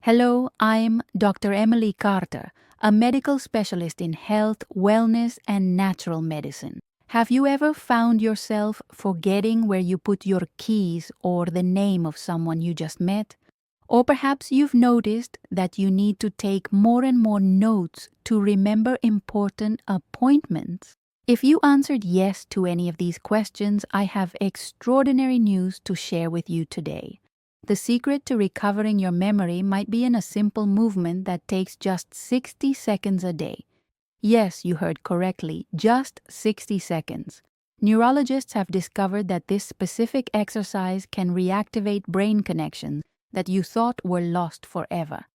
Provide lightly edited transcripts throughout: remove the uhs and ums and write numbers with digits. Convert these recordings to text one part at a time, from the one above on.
Hello, I'm Dr. Emily Carter, a medical specialist in health, wellness, and natural medicine. Have you ever found yourself forgetting where you put your keys or the name of someone you just met? Or perhaps you've noticed that you need to take more and more notes to remember important appointments? If you answered yes to any of these questions, I have extraordinary news to share with you today. The secret to recovering your memory might be in a simple movement that takes just 60 seconds a day. Yes, you heard correctly, just 60 seconds. Neurologists have discovered that this specific exercise can reactivate brain connections that you thought were lost forever.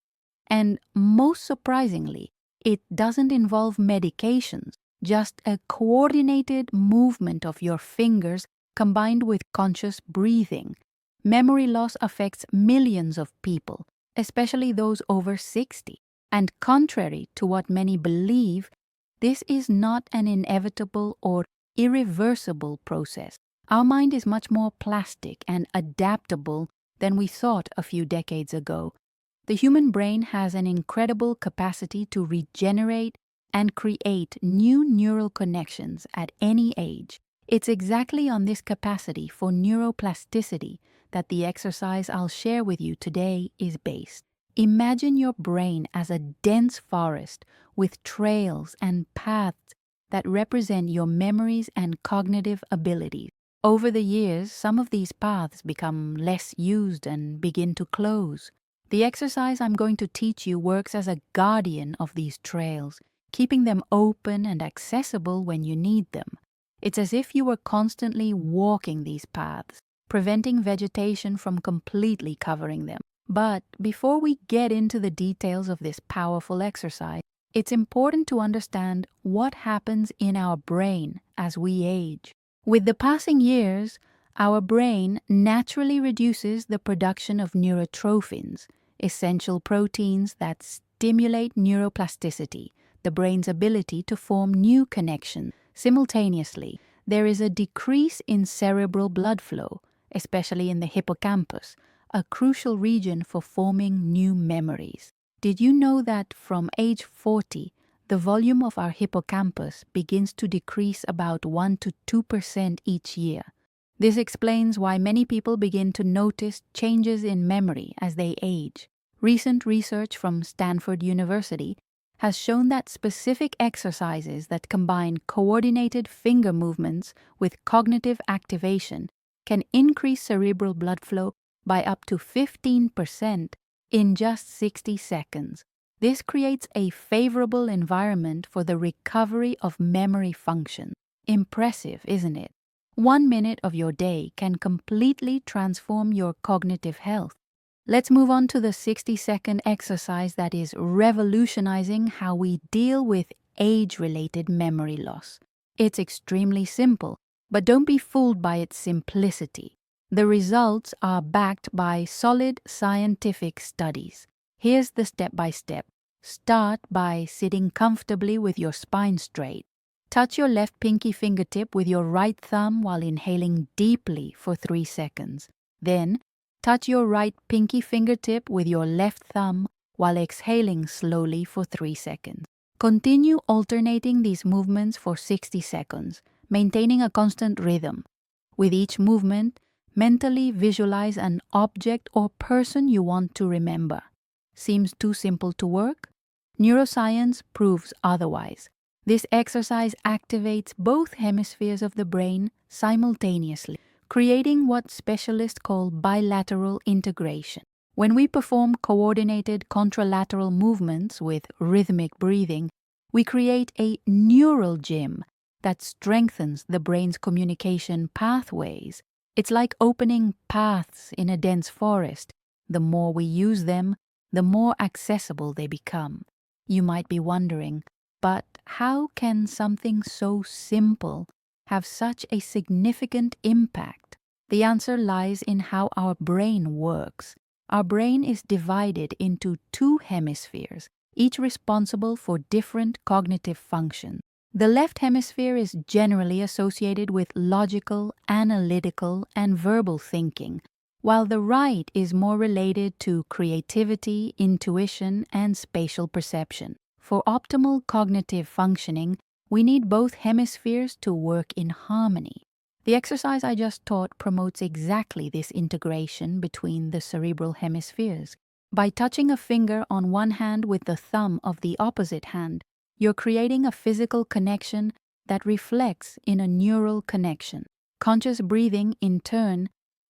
And most surprisingly, it doesn't involve medications, just a coordinated movement of your fingers combined with conscious breathing. Memory loss affects millions of people, especially those over 60. And contrary to what many believe, this is not an inevitable or irreversible process. Our mind is much more plastic and adaptable than we thought a few decades ago. The human brain has an incredible capacity to regenerate and create new neural connections at any age. It's exactly on this capacity for neuroplasticity that the exercise I'll share with you today is based. Imagine your brain as a dense forest with trails and paths that represent your memories and cognitive abilities. Over the years, some of these paths become less used and begin to close. The exercise I'm going to teach you works as a guardian of these trails, keeping them open and accessible when you need them. It's as if you were constantly walking these paths, preventing vegetation from completely covering them. But before we get into the details of this powerful exercise, it's important to understand what happens in our brain as we age. With the passing years, our brain naturally reduces the production of neurotrophins, essential proteins that stimulate neuroplasticity, the brain's ability to form new connections. Simultaneously, there is a decrease in cerebral blood flow, especially in the hippocampus, a crucial region for forming new memories. Did you know that from age 40, the volume of our hippocampus begins to decrease about 1 to 2% each year? This explains why many people begin to notice changes in memory as they age. Recent research from Stanford University has shown that specific exercises that combine coordinated finger movements with cognitive activation can increase cerebral blood flow by up to 15% in just 60 seconds. This creates a favorable environment for the recovery of memory function. Impressive, isn't it? 1 minute of your day can completely transform your cognitive health. Let's move on to the 60-second exercise that is revolutionizing how we deal with age-related memory loss. It's extremely simple, but don't be fooled by its simplicity. The results are backed by solid scientific studies. Here's the step-by-step. Start by sitting comfortably with your spine straight. Touch your left pinky fingertip with your right thumb while inhaling deeply for 3 seconds. Then, touch your right pinky fingertip with your left thumb while exhaling slowly for 3 seconds. Continue alternating these movements for 60 seconds, maintaining a constant rhythm. With each movement, mentally visualize an object or person you want to remember. Seems too simple to work? Neuroscience proves otherwise. This exercise activates both hemispheres of the brain simultaneously, creating what specialists call bilateral integration. When we perform coordinated contralateral movements with rhythmic breathing, we create a neural gym that strengthens the brain's communication pathways. It's like opening paths in a dense forest. The more we use them, the more accessible they become. You might be wondering, but how can something so simple have such a significant impact? The answer lies in how our brain works. Our brain is divided into 2 hemispheres, each responsible for different cognitive functions. The left hemisphere is generally associated with logical, analytical, and verbal thinking, while the right is more related to creativity, intuition, and spatial perception. For optimal cognitive functioning, we need both hemispheres to work in harmony. The exercise I just taught promotes exactly this integration between the cerebral hemispheres. By touching a finger on one hand with the thumb of the opposite hand, you're creating a physical connection that reflects in a neural connection. Conscious breathing, in turn,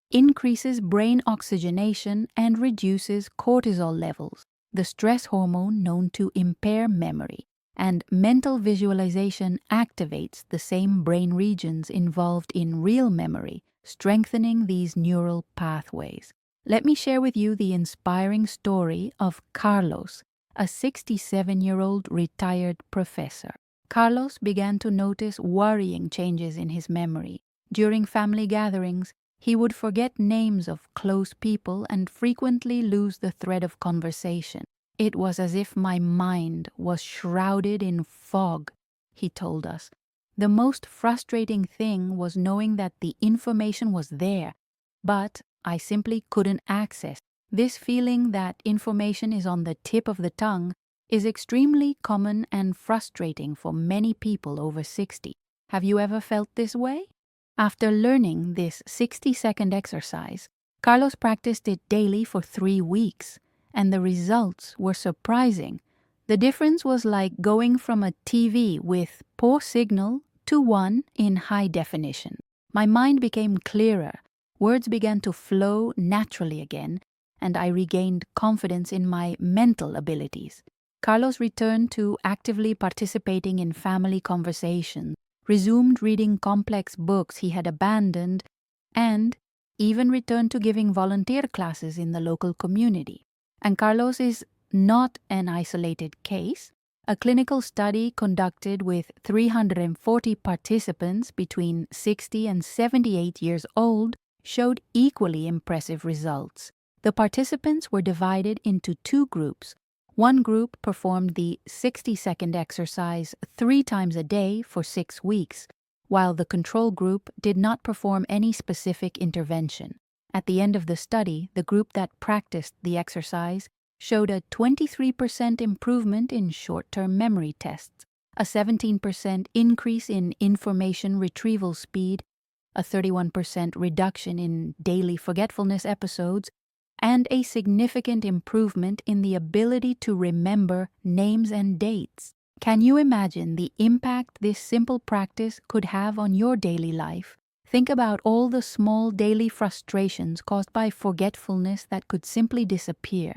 increases brain oxygenation and reduces cortisol levels, the stress hormone known to impair memory. And mental visualization activates the same brain regions involved in real memory, strengthening these neural pathways. Let me share with you the inspiring story of Carlos, a 67-year-old retired professor. Carlos began to notice worrying changes in his memory. During family gatherings, he would forget names of close people and frequently lose the thread of conversation. It was as if my mind was shrouded in fog, he told us. The most frustrating thing was knowing that the information was there, but I simply couldn't access. This feeling that information is on the tip of the tongue is extremely common and frustrating for many people over 60. Have you ever felt this way? After learning this 60-second exercise, Carlos practiced it daily for 3 weeks, and the results were surprising. The difference was like going from a TV with poor signal to one in high definition. My mind became clearer, words began to flow naturally again, and I regained confidence in my mental abilities. Carlos returned to actively participating in family conversations, resumed reading complex books he had abandoned, and even returned to giving volunteer classes in the local community. And Carlos is not an isolated case. A clinical study conducted with 340 participants between 60 and 78 years old showed equally impressive results. The participants were divided into 2 groups. One group performed the 60-second exercise 3 times a day for 6 weeks, while the control group did not perform any specific intervention. At the end of the study, the group that practiced the exercise showed a 23% improvement in short-term memory tests, a 17% increase in information retrieval speed, a 31% reduction in daily forgetfulness episodes, and a significant improvement in the ability to remember names and dates. Can you imagine the impact this simple practice could have on your daily life? Think about all the small daily frustrations caused by forgetfulness that could simply disappear.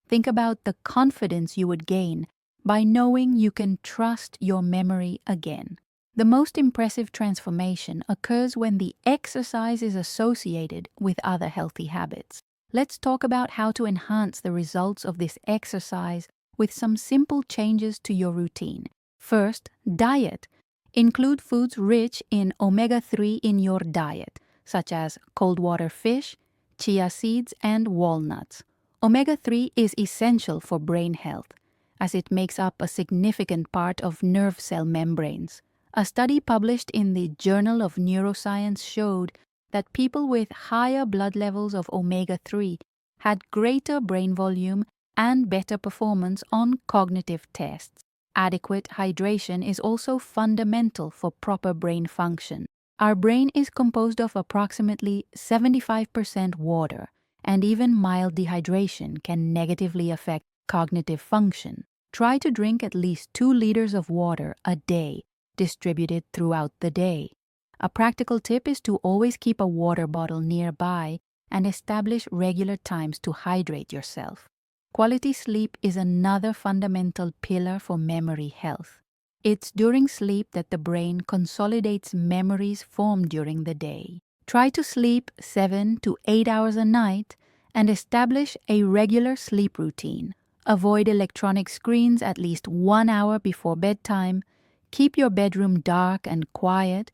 Think about the confidence you would gain by knowing you can trust your memory again. The most impressive transformation occurs when the exercise is associated with other healthy habits. Let's talk about how to enhance the results of this exercise with some simple changes to your routine. First, diet. Include foods rich in omega-3 in your diet, such as cold water fish, chia seeds, and walnuts. Omega-3 is essential for brain health, as it makes up a significant part of nerve cell membranes. A study published in the Journal of Neuroscience showed that people with higher blood levels of omega-3 had greater brain volume and better performance on cognitive tests. Adequate hydration is also fundamental for proper brain function. Our brain is composed of approximately 75% water, and even mild dehydration can negatively affect cognitive function. Try to drink at least 2 liters of water a day, distributed throughout the day. A practical tip is to always keep a water bottle nearby and establish regular times to hydrate yourself. Quality sleep is another fundamental pillar for memory health. It's during sleep that the brain consolidates memories formed during the day. Try to sleep 7 to 8 hours a night and establish a regular sleep routine. Avoid electronic screens at least 1 hour before bedtime. Keep your bedroom dark and quiet,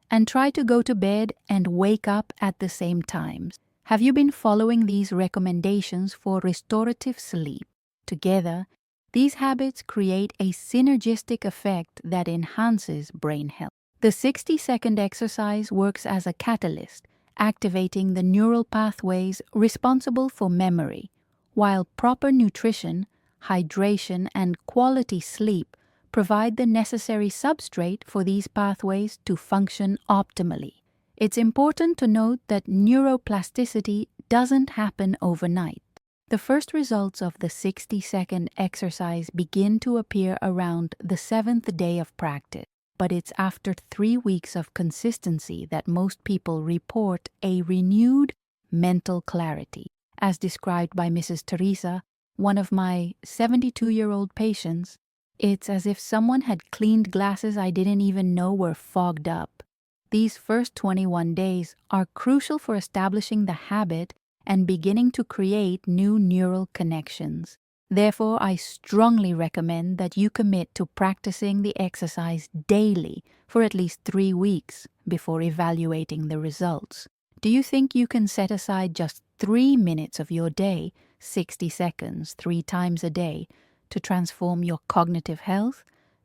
and try to go to bed and wake up at the same times. Have you been following these recommendations for restorative sleep? Together, these habits create a synergistic effect that enhances brain health. The 60-second exercise works as a catalyst, activating the neural pathways responsible for memory, while proper nutrition, hydration, and quality sleep provide the necessary substrate for these pathways to function optimally. It's important to note that neuroplasticity doesn't happen overnight. The first results of the 60-second exercise begin to appear around the 7th day of practice, but it's after 3 weeks of consistency that most people report a renewed mental clarity. As described by Mrs. Teresa, one of my 72-year-old patients, it's as if someone had cleaned glasses I didn't even know were fogged up. These first 21 days are crucial for establishing the habit and beginning to create new neural connections. Therefore, I strongly recommend that you commit to practicing the exercise daily for at least 3 weeks before evaluating the results. Do you think you can set aside just 3 minutes of your day, 60 seconds, 3 times a day, to transform your cognitive health?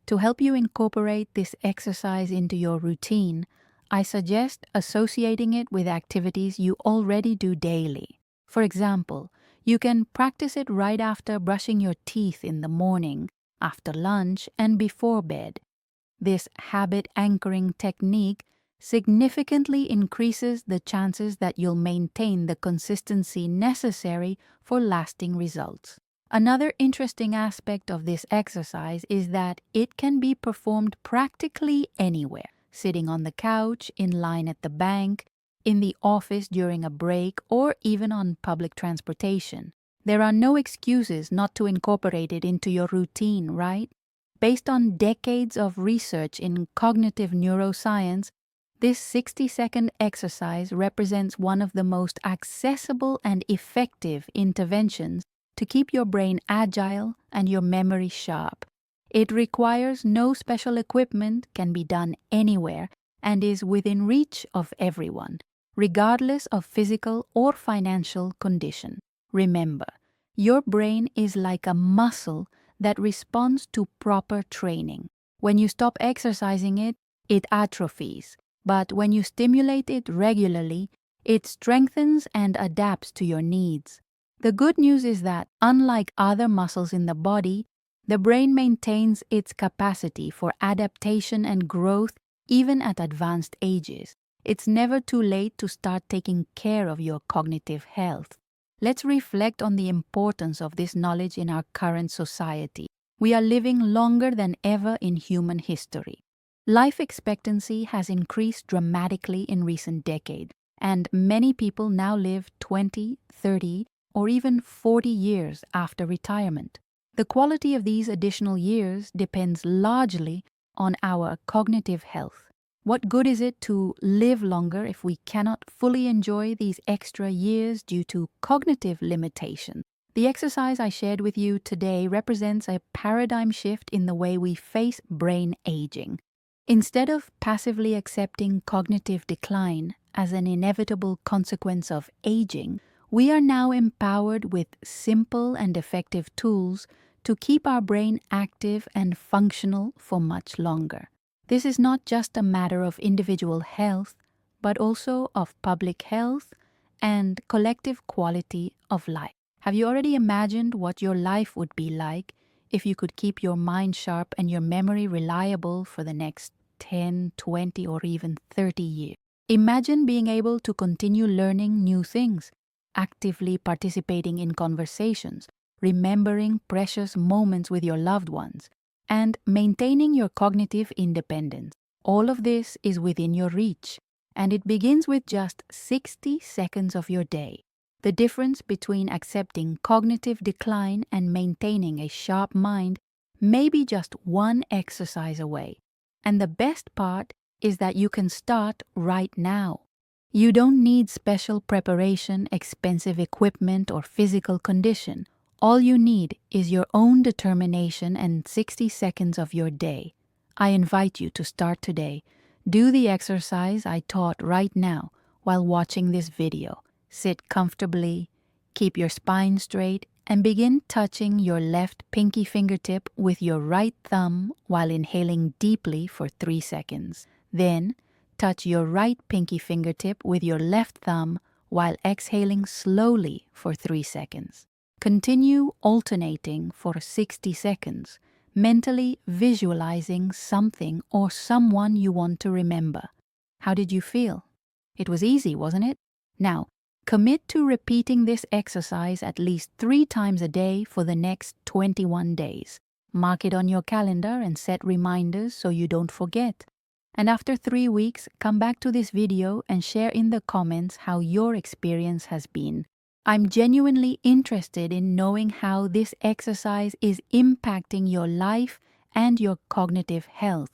To help you incorporate this exercise into your routine, I suggest associating it with activities you already do daily. For example, you can practice it right after brushing your teeth in the morning, after lunch, and before bed. This habit anchoring technique significantly increases the chances that you'll maintain the consistency necessary for lasting results. Another interesting aspect of this exercise is that it can be performed practically anywhere, sitting on the couch, in line at the bank, in the office during a break, or even on public transportation. There are no excuses not to incorporate it into your routine, right? Based on decades of research in cognitive neuroscience, this 60-second exercise represents one of the most accessible and effective interventions to keep your brain agile and your memory sharp. It requires no special equipment, can be done anywhere, and is within reach of everyone, regardless of physical or financial condition. Remember, your brain is like a muscle that responds to proper training. When you stop exercising it, it atrophies, but when you stimulate it regularly, it strengthens and adapts to your needs. The good news is that, unlike other muscles in the body, the brain maintains its capacity for adaptation and growth even at advanced ages. It's never too late to start taking care of your cognitive health. Let's reflect on the importance of this knowledge in our current society. We are living longer than ever in human history. Life expectancy has increased dramatically in recent decades, and many people now live 20, 30, or even 40 years after retirement. The quality of these additional years depends largely on our cognitive health. What good is it to live longer if we cannot fully enjoy these extra years due to cognitive limitations? The exercise I shared with you today represents a paradigm shift in the way we face brain aging. Instead of passively accepting cognitive decline as an inevitable consequence of aging, we are now empowered with simple and effective tools to keep our brain active and functional for much longer. This is not just a matter of individual health, but also of public health and collective quality of life. Have you already imagined what your life would be like if you could keep your mind sharp and your memory reliable for the next 10, 20, or even 30 years? Imagine being able to continue learning new things, actively participating in conversations, remembering precious moments with your loved ones, and maintaining your cognitive independence. All of this is within your reach, and it begins with just 60 seconds of your day. The difference between accepting cognitive decline and maintaining a sharp mind may be just one exercise away. And the best part is that you can start right now. You don't need special preparation, expensive equipment, or physical condition. All you need is your own determination and 60 seconds of your day. I invite you to start today. Do the exercise I taught right now while watching this video. Sit comfortably, keep your spine straight, and begin touching your left pinky fingertip with your right thumb while inhaling deeply for 3 seconds. Then, Touch your right pinky fingertip with your left thumb while exhaling slowly for 3 seconds. Continue alternating for 60 seconds, mentally visualizing something or someone you want to remember. How did you feel? It was easy, wasn't it? Now, commit to repeating this exercise at least 3 times a day for the next 21 days. Mark it on your calendar and set reminders so you don't forget. And after 3 weeks, come back to this video and share in the comments how your experience has been. I'm genuinely interested in knowing how this exercise is impacting your life and your cognitive health.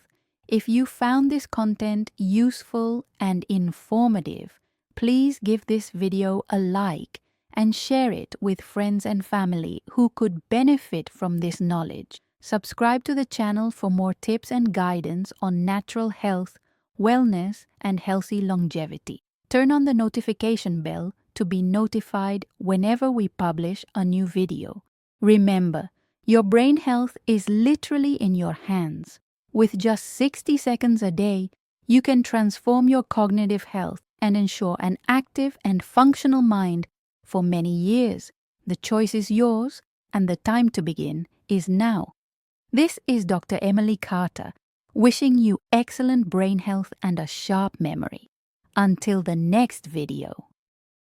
If you found this content useful and informative, please give this video a like and share it with friends and family who could benefit from this knowledge. Subscribe to the channel for more tips and guidance on natural health, wellness, and healthy longevity. Turn on the notification bell to be notified whenever we publish a new video. Remember, your brain health is literally in your hands. With just 60 seconds a day, you can transform your cognitive health and ensure an active and functional mind for many years. The choice is yours, and the time to begin is now. This is Dr. Emily Carter, wishing you excellent brain health and a sharp memory. Until the next video.